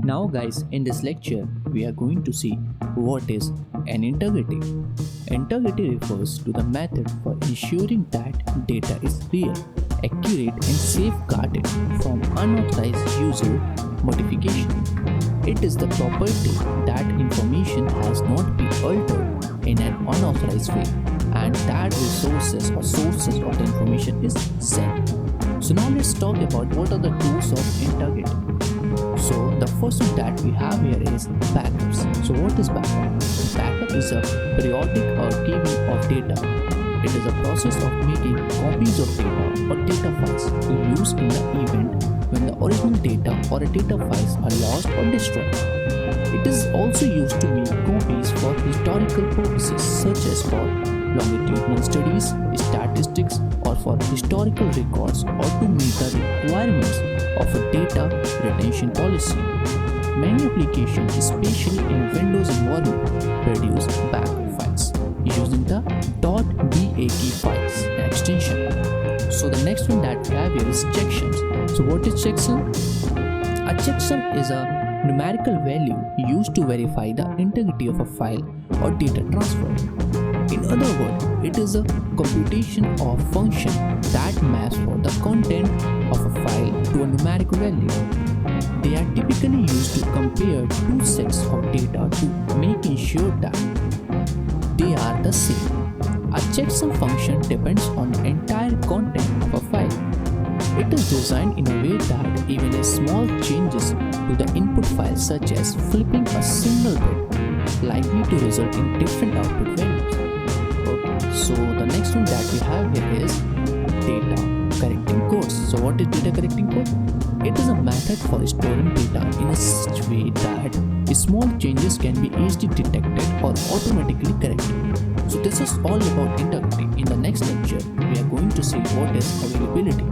Now guys, in this lecture, we are going to see what is an integrity. Integrity refers to the method for ensuring that data is real, accurate and safeguarded from unauthorized user modification. It is the property that information has not been altered in an unauthorized way and that resources or sources of the information is safe. So now let's talk about what are the tools of integrity. So the first one that we have here is backups. So what is backup? Backup is a periodic archiving of data. It is a process of making copies of data or data files to use in the event when the original data or data files are lost or destroyed. It is also used to make copies for historical purposes such as for longitudinal studies, statistics, or for historical records or to meet the requirements of a data retention policy. Many applications, especially in Windows environment, produce backup files using the .bat files extension. So the next one that we have here is checksums. So what is checksum? A checksum is a numerical value used to verify the integrity of a file or data transfer. In other words, it is a computation or function that maps for the content of a file to a numerical value. They are typically used to compare two sets of data to making sure that they are the same. A checksum function depends on the entire content of a file. It is designed in a way that even a small changes to the input file such as flipping a single bit likely to result in different output values. So the next one that we have here is data correcting codes. So what is data correcting code? It is a method for storing data in a such way that small changes can be easily detected or automatically corrected. So this is all about integrity. In the next lecture, we are going to see what is availability.